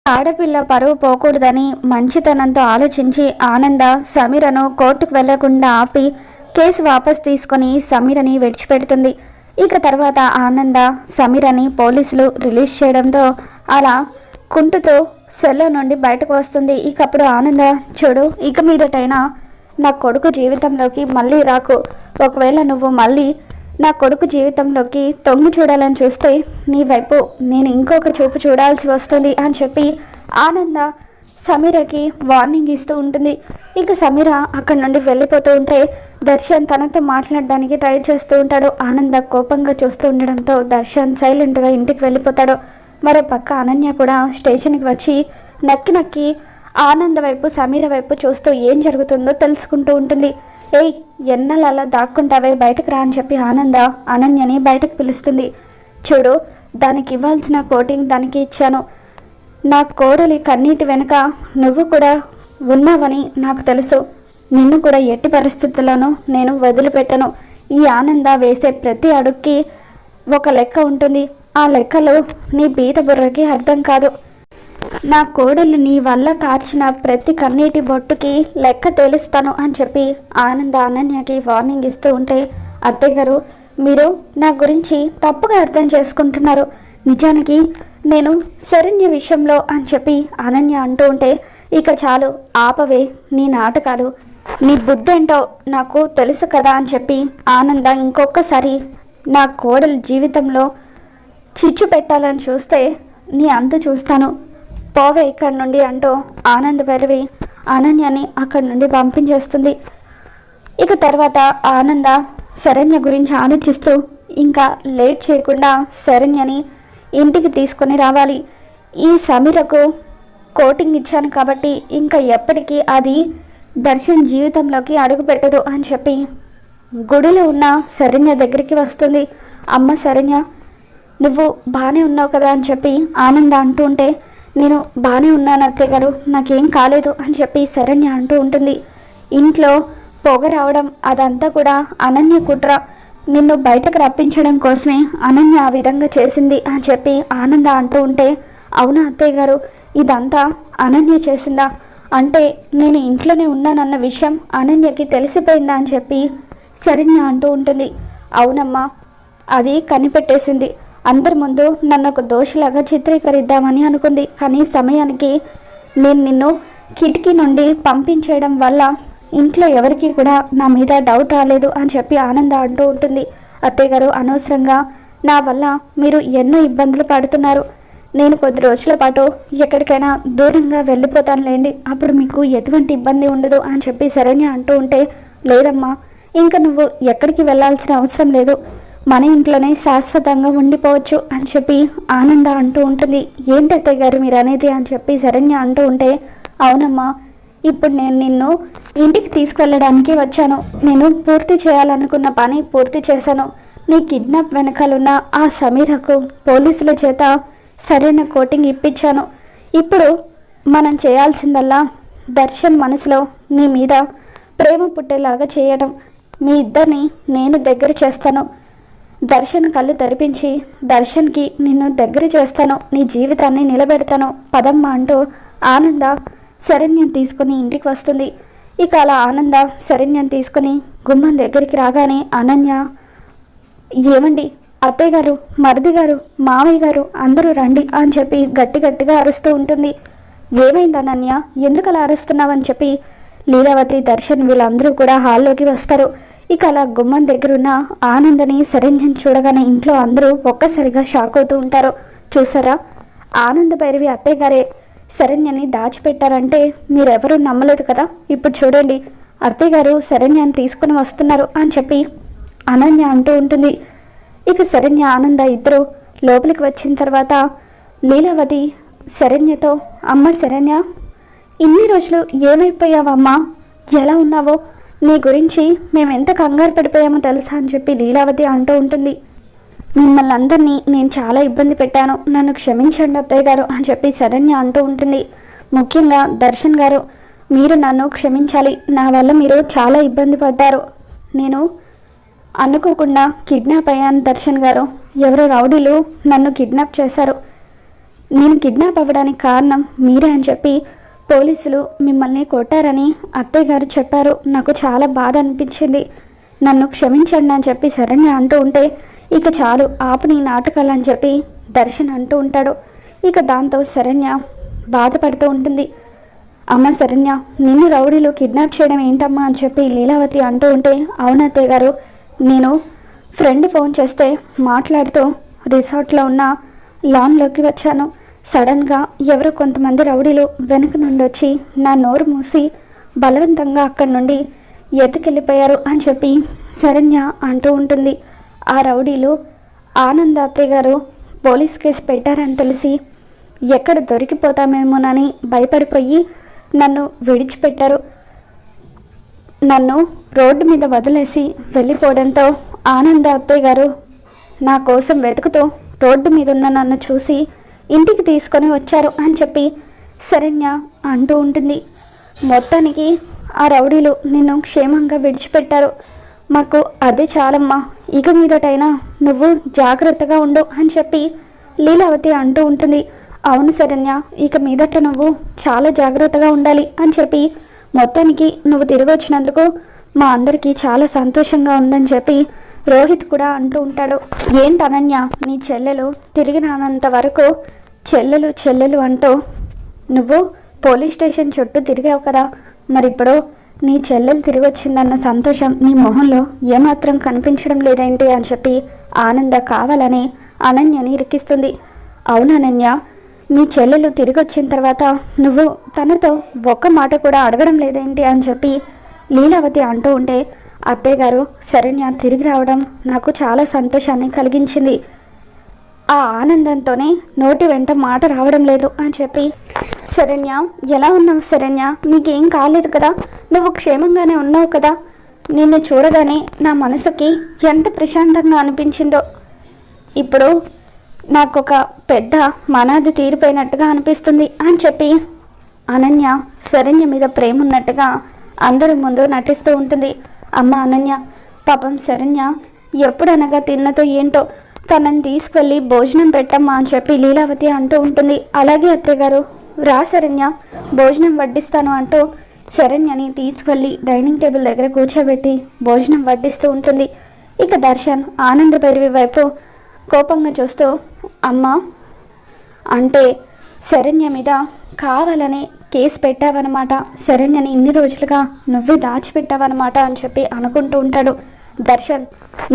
ఆడపిల్ల పరువు పోకూడదని మంచితనంతో ఆలోచించి ఆనంద సమీరను కోర్టుకు వెళ్లకుండా ఆపి కేసు వాపస్ తీసుకుని సమీరని విడిచిపెడుతుంది. ఇక తర్వాత ఆనంద సమీరని పోలీసులు రిలీజ్ చేయడంతో అలా కుంటుతో సెల్లో నుండి బయటకు వస్తుంది. ఇకప్పుడు ఆనంద, చూడు, ఇక మీదటైనా నా కొడుకు జీవితంలోకి మళ్ళీ రాకు. ఒకవేళ నువ్వు మళ్ళీ నా కొడుకు జీవితంలోకి తొంగి చూడాలని చూస్తే నీ వైపు నేను ఇంకొక చూపు చూడాల్సి వస్తుంది అని చెప్పి ఆనంద సమీరకి వార్నింగ్ ఇస్తూ ఉంటుంది. ఇక సమీర అక్కడి నుండి వెళ్ళిపోతూ ఉంటే దర్శన్ తనతో మాట్లాడడానికి ట్రై చేస్తూ ఉంటాడు. ఆనంద కోపంగా చూస్తూ ఉండడంతో దర్శన్ సైలెంట్గా ఇంటికి వెళ్ళిపోతాడు. మరో పక్క అనన్య కూడా స్టేషన్కి వచ్చి నక్కి నక్కి ఆనంద వైపు సమీర వైపు చూస్తూ ఏం జరుగుతుందో తెలుసుకుంటూ ఉంటుంది. ఏయ్, ఎన్నెల అలా దాక్కుంటావే, బయటకు రా అని చెప్పి ఆనంద అనన్యని బయటకు పిలుస్తుంది. చూడు, దానికి ఇవ్వాల్సిన కోటింగ్ దానికి ఇచ్చాను. నా కోడలి కన్నీటి వెనుక నువ్వు కూడా ఉన్నావని నాకు తెలుసు. నిన్ను కూడా ఎట్టి పరిస్థితుల్లోనూ నేను వదిలిపెట్టను. ఈ ఆనంద వేసే ప్రతి అడుగుకి ఒక లెక్క ఉంటుంది. ఆ లెక్కలు నీ బీద బుర్రకి అర్థం కాదు. నా కోడలు నీ వల్ల కార్చిన ప్రతి కన్నీటి బొట్టుకి లెక్క తేలుస్తాను అని చెప్పి ఆనంద అనన్యకి వార్నింగ్ ఇస్తూ ఉంటే, అత్తయ్య గారు, మీరు నా గురించి తప్పుగా అర్థం చేసుకుంటున్నారు. నిజానికి నేను శరణ్య విషయంలో అని చెప్పి అనన్య అంటూ ఉంటే, ఇక చాలు ఆపవే నీ నాటకాలు, నీ బుద్ధేంటో నాకు తెలుసు కదా అని చెప్పి ఆనంద ఇంకొకసారి నా కోడలు జీవితంలో చిచ్చు పెట్టాలని చూస్తే నీ అంతు చూస్తాను, పోవే ఇక్కడి నుండి అంటూ ఆనంద్ వెలివి అనన్యని అక్కడి నుండి పంపించేస్తుంది. ఇక తర్వాత ఆనంద శరణ్య గురించి ఆలోచిస్తూ ఇంకా లేట్ చేయకుండా శరణ్యని ఇంటికి తీసుకొని రావాలి. ఈ సమీరకు కోటింగ్ ఇచ్చాను కాబట్టి ఇంకా ఎప్పటికీ అది దర్శన్ జీవితంలోకి అడుగు పెట్టదు అని చెప్పి గుడిలో ఉన్న శరణ్య దగ్గరికి వస్తుంది. అమ్మ శరణ్య, నువ్వు బాగానే ఉన్నావు కదా అని చెప్పి ఆనంద అంటూ ఉంటే, నేను బాగానే ఉన్నాను అత్తయ్య గారు, నాకేం కాలేదు అని చెప్పి శరణ్య అంటూ ఉంటుంది. ఇంట్లో పొగ రావడం అదంతా కూడా అనన్య కుట్ర, నిన్ను బయటకు రప్పించడం కోసమే అనన్య ఆ విధంగా చేసింది అని చెప్పి ఆనంద అంటూ ఉంటే, అవునా అత్తయ్య గారు, ఇదంతా అనన్య చేసిందా? అంటే నేను ఇంట్లోనే ఉన్నానన్న విషయం అనన్యకి తెలిసిపోయిందా అని చెప్పి శరణ్య అంటూ ఉంటుంది. అవునమ్మా, అది కనిపెట్టేసింది. అందరి ముందు నన్ను ఒక దోషిలాగా చిత్రీకరిద్దామని అనుకుంది. కానీ సమయానికి నేను నిన్ను కిటికీ నుండి పంపించేయడం వల్ల ఇంట్లో ఎవరికి కూడా నా మీద డౌట్ రాలేదు అని చెప్పి ఆనంద అంటూ ఉంటుంది. అత్తయ్య గారు, అనవసరంగా నా వల్ల మీరు ఎన్నో ఇబ్బందులు పడుతున్నారు. నేను కొద్ది రోజుల పాటు ఎక్కడికైనా దూరంగా వెళ్ళిపోతానులేండి, అప్పుడు మీకు ఎటువంటి ఇబ్బంది ఉండదు అని చెప్పి శరణ్య అంటూ ఉంటే, లేదమ్మా, ఇంకా నువ్వు ఎక్కడికి వెళ్ళాల్సిన అవసరం లేదు, మన ఇంట్లోనే శాశ్వతంగా ఉండిపోవచ్చు అని చెప్పి ఆనంద అంటూ ఉంటుంది. ఏంటి అత్తయ్య గారు మీరు అనేది అని చెప్పి శరణ్య అంటూ ఉంటే, అవునమ్మా, ఇప్పుడు నేను నిన్ను ఇంటికి తీసుకువెళ్ళడానికి వచ్చాను. నేను పూర్తి చేయాలనుకున్న పని పూర్తి చేశాను. నీ కిడ్నాప్ వెనకాలన్న ఆ సమీరకు పోలీసుల చేత సరైన కోటింగ్ ఇప్పించాను. ఇప్పుడు మనం చేయాల్సిందల్లా దర్శన్ మనసులో నీ మీద ప్రేమ పుట్టేలాగా చేయడం. మీ ఇద్దరిని నేను దగ్గర చేస్తాను. దర్శన్ కళ్ళు తెరిపించి దర్శన్కి నిన్ను దగ్గర చేస్తాను, నీ జీవితాన్ని నిలబెడతాను, పదమ్మ అంటూ ఆనంద శరణ్యం తీసుకుని ఇంటికి వస్తుంది. ఇక అలా ఆనంద శరణ్యం తీసుకుని గుమ్మం దగ్గరికి రాగానే అనన్య, ఏమండి అత్తయ్య గారు, మరిది గారు, మామయ్య గారు, అందరూ రండి అని చెప్పి గట్టి గట్టిగా అరుస్తూ ఉంటుంది. ఏమైంది అనన్య, ఎందుకు అలా అరుస్తున్నావని చెప్పి లీలావతి, దర్శన్ వీళ్ళందరూ కూడా హాల్లోకి వస్తారు. ఇక అలా గుమ్మం దగ్గరున్న ఆనందని శరణ్యం చూడగానే ఇంట్లో అందరూ ఒక్కసారిగా షాక్ అవుతూ ఉంటారు. చూసారా, ఆనంద భైరవి అత్తయ్య గారే శరణ్యని దాచిపెట్టారంటే మీరెవరూ నమ్మలేదు కదా, ఇప్పుడు చూడండి అత్తయ్య గారు శరణ్యాన్ని తీసుకుని వస్తున్నారు అని చెప్పి అనన్య అంటూ ఉంటుంది. ఇక శరణ్య ఆనంద ఇద్దరు లోపలికి వచ్చిన తర్వాత లీలావతి శరణ్యతో, అమ్మ శరణ్య, ఇన్ని రోజులు ఏమైపోయావమ్మా, ఎలా ఉన్నావో, నీ గురించి మేము ఎంత కంగారు పడిపోయామో తెలుసా అని చెప్పి లీలావతి అంటూ ఉంటుంది. మిమ్మల్ని అందరినీ నేను చాలా ఇబ్బంది పెట్టాను, నన్ను క్షమించండి అత్తయ్య గారు అని చెప్పి శరణ్య అంటూ ఉంటుంది. ముఖ్యంగా దర్శన్ గారు, మీరు నన్ను క్షమించాలి, నా వల్ల మీరు చాలా ఇబ్బంది పడ్డారు. నేను అనుకోకుండా కిడ్నాప్ అయ్యాను దర్శన్ గారు, ఎవరో రౌడీలు నన్ను కిడ్నాప్ చేశారు. నేను కిడ్నాప్ అవ్వడానికి కారణం మీరే అని చెప్పి పోలీసులు మిమ్మల్ని కొట్టారని అత్తయ్య గారు చెప్పారు. నాకు చాలా బాధ అనిపించింది. నన్ను క్షమించండి అని చెప్పి శరణ్య అంటూ ఉంటే, ఇక చాలు ఆపు నీ నాటకాలు అని చెప్పి దర్శన్ అంటూ ఉంటాడు. ఇక దాంతో శరణ్య బాధపడుతూ ఉంటుంది. అమ్మ శరణ్య, నిన్ను రౌడీలు కిడ్నాప్ చేయడం ఏంటమ్మా అని చెప్పి లీలావతి అంటూ ఉంటే, అవును అత్తయ్య గారు, నేను ఫ్రెండ్ ఫోన్ చేస్తే మాట్లాడుతూ రిసార్ట్లో ఉన్న లాన్లోకి వచ్చాను. సడన్గా ఎవరో కొంతమంది రౌడీలు వెనక నుండి వచ్చి నా నోరు మూసి బలవంతంగా అక్కడి నుండి ఎత్తుకెళ్ళిపోయారు అని చెప్పి శరణ్య అంటూ ఉంటుంది. ఆ రౌడీలు ఆనంద్ అత్తయ్య గారు పోలీస్ కేసు పెట్టారని తెలిసి ఎక్కడ దొరికిపోతామేమోనని భయపడిపోయి నన్ను విడిచిపెట్టారు. నన్ను రోడ్డు మీద వదిలేసి వెళ్ళిపోవడంతో ఆనంద్ అత్తయ్య గారు నా కోసం వెతుకుతూ రోడ్డు మీద ఉన్న నన్ను చూసి ఇంటికి తీసుకొని వచ్చారు అని చెప్పి శరణ్య అంటూ ఉంటుంది. మొత్తానికి ఆ రౌడీలు నిన్ను క్షేమంగా విడిచిపెట్టారు. మాకు అదే చాలమ్మా, ఇక మీదటైనా నువ్వు జాగ్రత్తగా ఉండు అని చెప్పి లీలావతి అంటూ ఉంటుంది. అవును శరణ్య, ఇక మీదట నువ్వు చాలా జాగ్రత్తగా ఉండాలి అని చెప్పి మొత్తానికి నువ్వు తిరిగి వచ్చినందుకు మా అందరికీ చాలా సంతోషంగా ఉందని చెప్పి రోహిత్ కూడా అంటూ ఉంటాడు. ఏంటి అనన్య, నీ చెల్లెలు తిరిగి రానంత వరకు చెల్లెలు చెల్లెలు అంటూ నువ్వు పోలీస్ స్టేషన్ చుట్టూ తిరిగావు కదా, మరి ఇప్పుడు నీ చెల్లెలు తిరిగి వచ్చిందన్న సంతోషం నీ మొహంలో ఏమాత్రం కనిపించడం లేదేంటి అని చెప్పి ఆనంద కావాలని అనన్యని ఇరికిస్తుంది. అవును అనన్య, మీ చెల్లెలు తిరిగి వచ్చిన తర్వాత నువ్వు తనతో ఒక్క మాట కూడా అడగడం లేదేంటి అని చెప్పి లీలావతి అంటూ ఉంటే, అత్తయ్య గారు, శరణ్య తిరిగి రావడం నాకు చాలా సంతోషాన్ని కలిగించింది. ఆ ఆనందంతోనే నోటి వెంట మాట రావడం లేదు అని చెప్పి, శరణ్య ఎలా ఉన్నావు శరణ్య, నీకేం కాలేదు కదా, నువ్వు క్షేమంగానే ఉన్నావు కదా, నిన్ను చూడగానే నా మనసుకి ఎంత ప్రశాంతంగా అనిపించిందో, ఇప్పుడు నాకు ఒక పెద్ద మనాది తీరిపోయినట్టుగా అనిపిస్తుంది అని చెప్పి అనన్య శరణ్య మీద ప్రేమ ఉన్నట్టుగా అందరి ముందు నటిస్తూ ఉంటుంది. అమ్మ అనన్య, పాపం శరణ్య ఎప్పుడనగా తిన్నతో ఏంటో తనని తీసుకెళ్ళి భోజనం పెట్టమ్మా అని చెప్పి లీలావతి అంటూ ఉంటుంది. అలాగే అత్తయ్య గారు, రా శరణ్య, భోజనం వడ్డిస్తాను అంటూ శరణ్యని తీసుకెళ్ళి డైనింగ్ టేబుల్ దగ్గర కూర్చోబెట్టి భోజనం వడ్డిస్తూ ఉంటుంది. ఇక దర్శన్ ఆనంద భైరవి వైపు కోపంగా చూస్తూ, అమ్మ అంటే శరణ్య మీద కావాలని కేసు పెట్టావన్నమాట, శరణ్యని ఇన్ని రోజులుగా నువ్వే దాచిపెట్టావన్నమాట అని చెప్పి అనుకుంటూ ఉంటాడు. దర్శన్,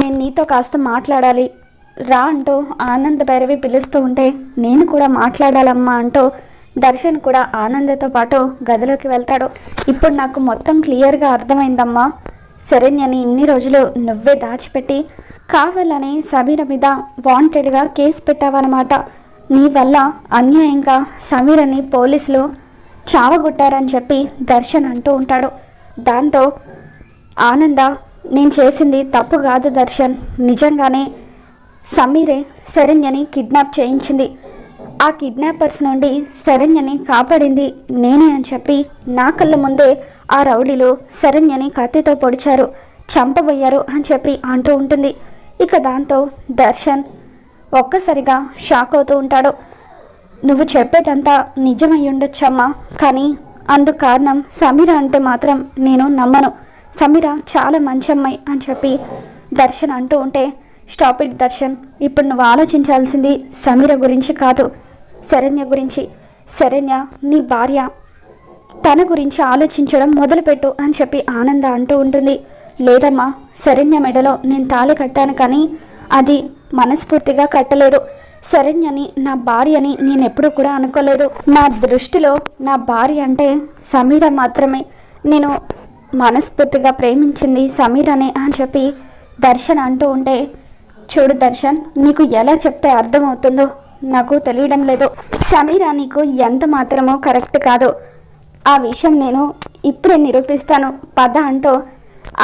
నేను నీతో కాస్త మాట్లాడాలి రా అంటూ ఆనంద భైరవి పిలుస్తూ ఉంటే, నేను కూడా మాట్లాడాలమ్మా అంటూ దర్శన్ కూడా ఆనందతో పాటు గదిలోకి వెళ్తాడు. ఇప్పుడు నాకు మొత్తం క్లియర్గా అర్థమైందమ్మా, శరణ్యని ఇన్ని రోజులు నువ్వే దాచిపెట్టి కావాలని సమీర మీద వాంటెడ్గా కేసు పెట్టావన్నమాట. నీ వల్ల అన్యాయంగా సమీరని పోలీసులు చావగొట్టారని చెప్పి దర్శన్ అంటూ ఉంటాడు. దాంతో ఆనంద, నేను చేసింది తప్పు కాదు దర్శన్, నిజంగానే సమీరే శరణ్యని కిడ్నాప్ చేయించింది, ఆ కిడ్నాపర్స్ నుండి శరణ్యని కాపాడింది నేనే అని చెప్పి నా కళ్ళ ముందే ఆ రౌడీలు శరణ్యని కత్తితో పొడిచారు, చంపబోయారు అని చెప్పి అంటూ ఉంటుంది. ఇక దాంతో దర్శన్ ఒక్కసారిగా షాక్ అవుతూ ఉంటాడు. నువ్వు చెప్పేదంతా నిజమై ఉండొచ్చమ్మా, కానీ అందుకు కారణం సమీర అంటే మాత్రం నేను నమ్మను, సమీర చాలా మంచి అమ్మాయి అని చెప్పి దర్శన్ అంటూ ఉంటే, స్టాప్ ఇట్ దర్శన్, ఇప్పుడు నువ్వు ఆలోచించాల్సింది సమీర గురించి కాదు, శరణ్య గురించి. శరణ్య నీ భార్య, తన గురించి ఆలోచించడం మొదలుపెట్టు అని చెప్పి ఆనంద అంటూ ఉంటుంది. లేదమ్మా, శరణ్య మెడలో నేను తాళి కట్టాను, కానీ అది మనస్ఫూర్తిగా కట్టలేదు, శరణ్యని నా భార్యని నేను ఎప్పుడూ కూడా అనుకోలేదు, నా దృష్టిలో నా భార్య అంటే సమీర మాత్రమే, నేను మనస్ఫూర్తిగా ప్రేమించింది సమీరనే అని చెప్పి దర్శన్ అంటూ ఉంటే, చూడు దర్శన్, నీకు ఎలా చెప్తే అర్థమవుతుందో నాకు తెలియడం లేదు, సమీర నీకు ఎంత మాత్రమో కరెక్ట్ కాదు, ఆ విషయం నేను ఇప్పుడే నిరూపిస్తాను పద అంటూ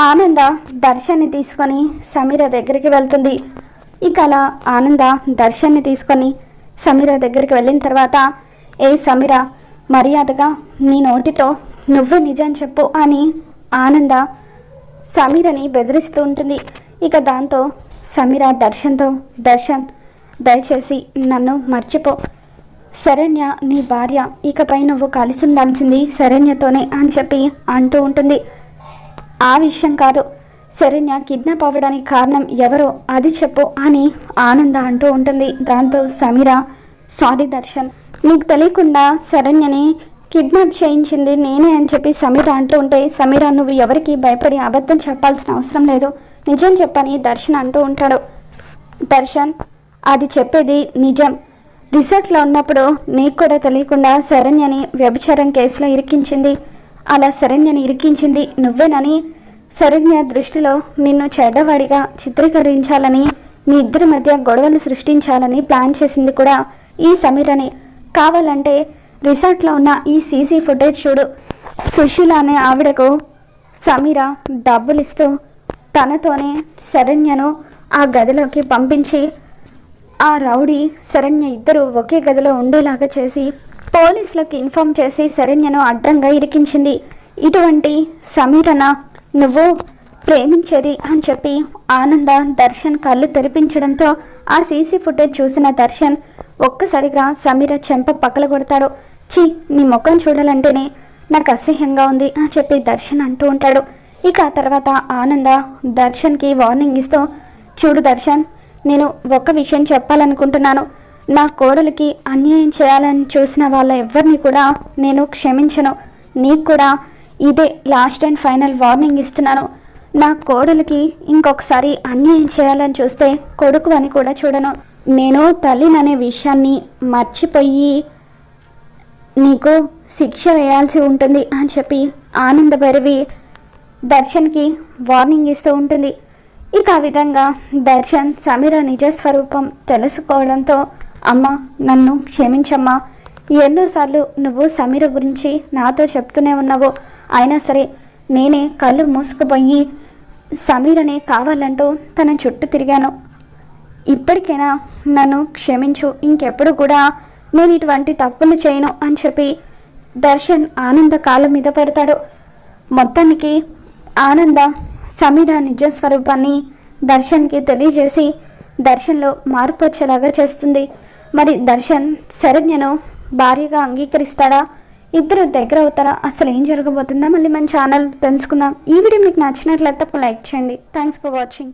ఆనంద దర్శన్ని తీసుకొని సమీర దగ్గరికి వెళ్తుంది. ఇక అలా ఆనంద దర్శన్ని తీసుకొని సమీర దగ్గరికి వెళ్ళిన తర్వాత, ఏ సమీర, మర్యాదగా నీ నోటితో నువ్వు నిజం చెప్పు అని ఆనంద సమీరని బెదిరిస్తూ ఉంటుంది. ఇక దాంతో సమీర దర్శన్తో, దర్శన్ దయచేసి నన్ను మర్చిపో, శరణ్య నీ భార్య, ఇకపై నువ్వు కలిసి ఉండాల్సింది శరణ్యతోనే అని చెప్పి అంటూ ఉంటుంది. ఆ విషయం కాదు, శరణ్య కిడ్నాప్ అవ్వడానికి కారణం ఎవరో అది చెప్పు అని ఆనంద అంటూ ఉంటుంది. దాంతో సమీర, సారీ దర్శన్, నీకు తెలియకుండా శరణ్యని కిడ్నాప్ చేయించింది నేనే అని చెప్పి సమీర అంటూ ఉంటే, సమీర నువ్వు ఎవరికి భయపడి అబద్ధం చెప్పాల్సిన అవసరం లేదు, నిజం చెప్పని దర్శన్ అంటూ ఉంటాడు. దర్శన్, అది చెప్పేది నిజం. రిసార్ట్లో ఉన్నప్పుడు నీకు కూడా తెలియకుండా శరణ్యని వ్యభిచారం కేసులో ఇరికించింది. అలా శరణ్యని ఇరికించింది నువ్వేనని, శరణ్య దృష్టిలో నిన్ను చెడ్డవాడిగా చిత్రీకరించాలని, మీ ఇద్దరి మధ్య గొడవలు సృష్టించాలని ప్లాన్ చేసింది కూడా ఈ సమీరని. కావాలంటే రిసార్ట్లో ఉన్న ఈ సీసీ ఫుటేజ్ చూడు. సుశీల అనే ఆవిడకు సమీర డబ్బులు ఇస్తూ తనతోనే శరణ్యను ఆ గదిలోకి పంపించి ఆ రౌడీ శరణ్య ఇద్దరు ఒకే గదిలో ఉండేలాగా చేసి పోలీసులకు ఇన్ఫామ్ చేసి శరణ్యను అడ్డంగా ఇరికించింది. ఇటువంటి సమీరన నువ్వు ప్రేమించేది అని చెప్పి ఆనంద దర్శన్ కళ్ళు తెరిపించడంతో ఆ సీసీ ఫుటేజ్ చూసిన దర్శన్ ఒక్కసారిగా సమీర చెంప పక్కల కొడతాడు. ఛీ, నీ ముఖం చూడాలంటేనే నాకు అసహ్యంగా ఉంది అని చెప్పి దర్శన్ అంటూ ఉంటాడు. ఇక తర్వాత ఆనంద దర్శన్కి వార్నింగ్ ఇస్తూ, చూడు దర్శన్, నేను ఒక్క విషయం చెప్పాలనుకుంటున్నాను. నా కోడలికి అన్యాయం చేయాలని చూసిన వాళ్ళ ఎవరిని కూడా నేను క్షమించను. నీకు కూడా ఇదే లాస్ట్ అండ్ ఫైనల్ వార్నింగ్ ఇస్తున్నాను. నా కోడలికి ఇంకొకసారి అన్యాయం చేయాలని చూస్తే కొడుకు అని కూడా చూడను. నేను తల్లిననే విషయాన్ని మర్చిపోయి నీకు శిక్ష వేయాల్సి ఉంటుంది అని చెప్పి ఆనంద భైరవి దర్శన్కి వార్నింగ్ ఇస్తూ ఉంటుంది. ఇక ఆ విధంగా దర్శన్ సమీర నిజస్వరూపం తెలుసుకోవడంతో, అమ్మ నన్ను క్షమించమ్మా, ఎన్నోసార్లు నువ్వు సమీర గురించి నాతో చెప్తూనే ఉన్నావు, అయినా సరే నేనే కళ్ళు మూసుకుపోయి సమీరనే కావాలంటూ తన చుట్టూ తిరిగాను. ఇప్పటికైనా నన్ను క్షమించు, ఇంకెప్పుడు కూడా నేను ఇటువంటి తప్పులు చేయను అని చెప్పి దర్శన్ ఆనంద కాళ్ళ మీద పెడతాడు. మొత్తానికి ఆనంద సమీర నిజస్వరూపాన్ని దర్శన్కి తెలియజేసి దర్శన్లో మార్పు వచ్చేలాగా చేస్తుంది. మరి దర్శన్ శరణ్యను భార్యగా అంగీకరిస్తాడా? ఇద్దరు దగ్గర అవుతారా? అసలు ఏం జరగబోతుందా మళ్ళీ మన ఛానల్ తెలుసుకుందాం. ఈ వీడియో మీకు నచ్చినట్లయితే లైక్ చేయండి. Thanks for watching.